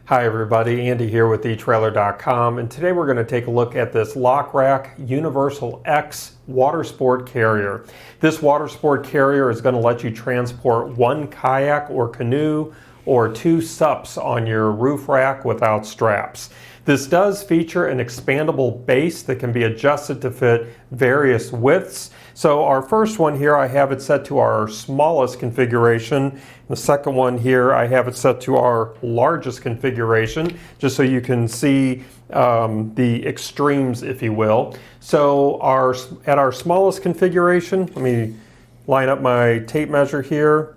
Hi everybody, Andy here with etrailer.com, and today we're going to take a look at this Lockrack Universal X Watersport Carrier. This Watersport Carrier is going to let you transport one kayak or canoe or two SUPs on your roof rack without straps. This does feature an expandable base that can be adjusted to fit various widths. So our first one here, I have it set to our smallest configuration. The second one here, I have it set to our largest configuration, just so you can see the extremes, if you will. So at our smallest configuration, let me line up my tape measure here.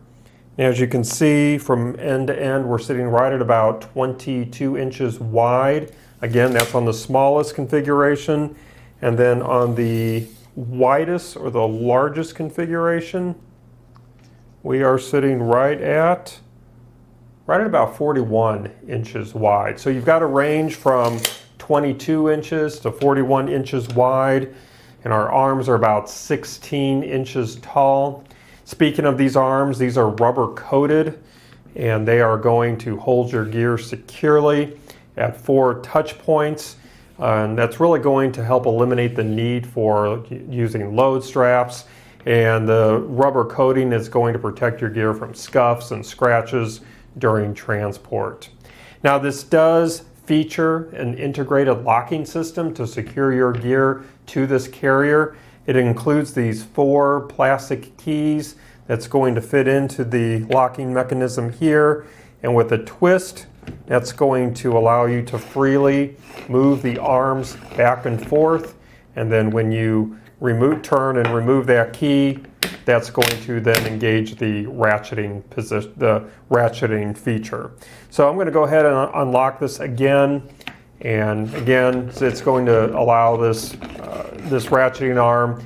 As you can see, from end to end, we're sitting right at about 22 inches wide. Again, that's on the smallest configuration. And then on the widest or the largest configuration, we are sitting right at about 41 inches wide. So you've got a range from 22 inches to 41 inches wide, and our arms are about 16 inches tall. Speaking of these arms, these are rubber coated, and they are going to hold your gear securely at 4 touch points. And that's really going to help eliminate the need for using load straps. And the rubber coating is going to protect your gear from scuffs and scratches during transport. Now, this does feature an integrated locking system to secure your gear to this carrier. It includes these 4 plastic keys that's going to fit into the locking mechanism here. And with a twist, that's going to allow you to freely move the arms back and forth. And then when you turn and remove that key, that's going to then engage the ratcheting position, the ratcheting feature. So I'm going to go ahead and unlock this again. And again, it's going to allow this ratcheting arm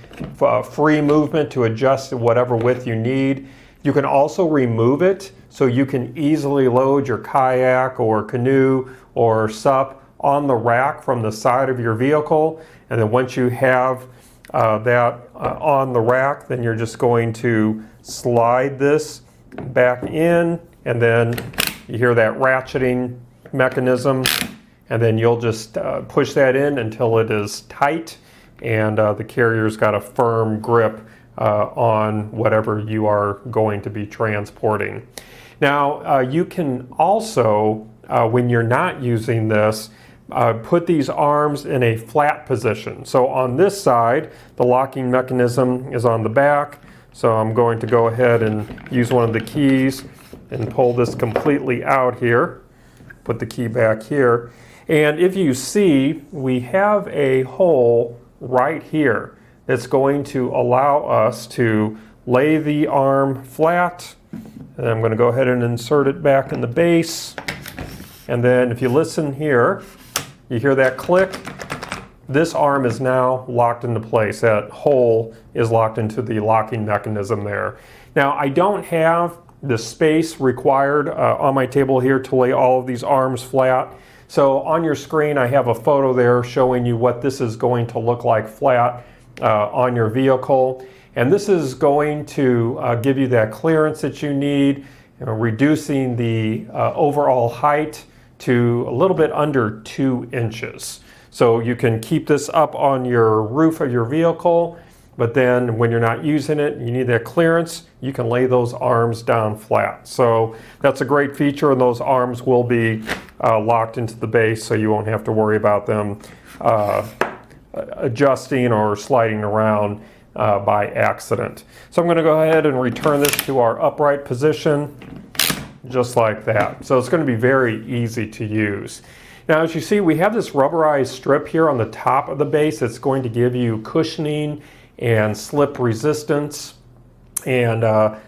free movement to adjust to whatever width you need. You can also remove it, so you can easily load your kayak or canoe or SUP on the rack from the side of your vehicle. And then once you have that on the rack, then you're just going to slide this back in, and then you hear that ratcheting mechanism, and then you'll just push that in until it is tight, and the carrier's got a firm grip on whatever you are going to be transporting. Now, you can also, when you're not using this, put these arms in a flat position. So on this side, the locking mechanism is on the back. So I'm going to go ahead and use one of the keys and pull this completely out here. Put the key back here. And if you see, we have a hole right here that's going to allow us to lay the arm flat. And I'm going to go ahead and insert it back in the base. And then if you listen here, you hear that click. This arm is now locked into place. That hole is locked into the locking mechanism there. Now, I don't have the space required on my table here to lay all of these arms flat. So on your screen, I have a photo there showing you what this is going to look like flat on your vehicle. And this is going to give you that clearance that you need, reducing the overall height to a little bit under 2 inches. So you can keep this up on your roof of your vehicle, but then when you're not using it, you need that clearance, you can lay those arms down flat. So that's a great feature, and those arms will be locked into the base, so you won't have to worry about them adjusting or sliding around by accident. So I'm going to go ahead and return this to our upright position, just like that. So it's going to be very easy to use. Now, as you see, we have this rubberized strip here on the top of the base that's going to give you cushioning and slip resistance, and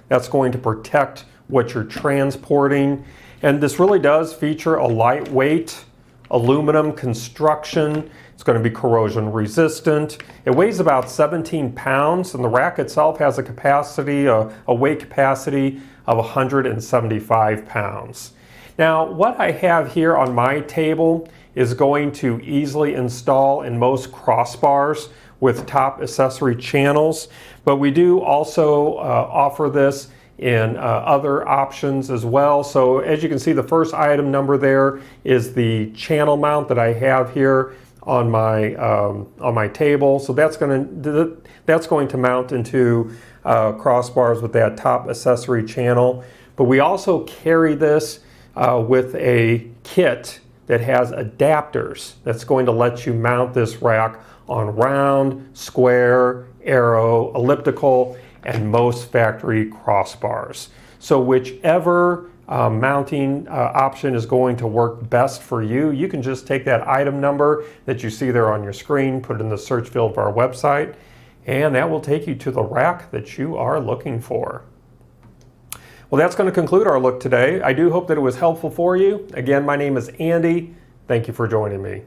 that's going to protect what you're transporting. And this really does feature a lightweight aluminum construction. It's going to be corrosion resistant. It weighs about 17 pounds, and the rack itself has a capacity, a weight capacity of 175 pounds. Now, what I have here on my table is going to easily install in most crossbars with top accessory channels, but we do also offer this in other options as well. So as you can see, the first item number there is the channel mount that I have here on my table. So that's going to mount into crossbars with that top accessory channel. But we also carry this with a kit that has adapters that's going to let you mount this rack on round, square, arrow, elliptical, and most factory crossbars. So whichever mounting option is going to work best for you, you can just take that item number that you see there on your screen, put it in the search field of our website, and that will take you to the rack that you are looking for. Well, that's going to conclude our look today. I do hope that it was helpful for you. Again, my name is Andy. Thank you for joining me.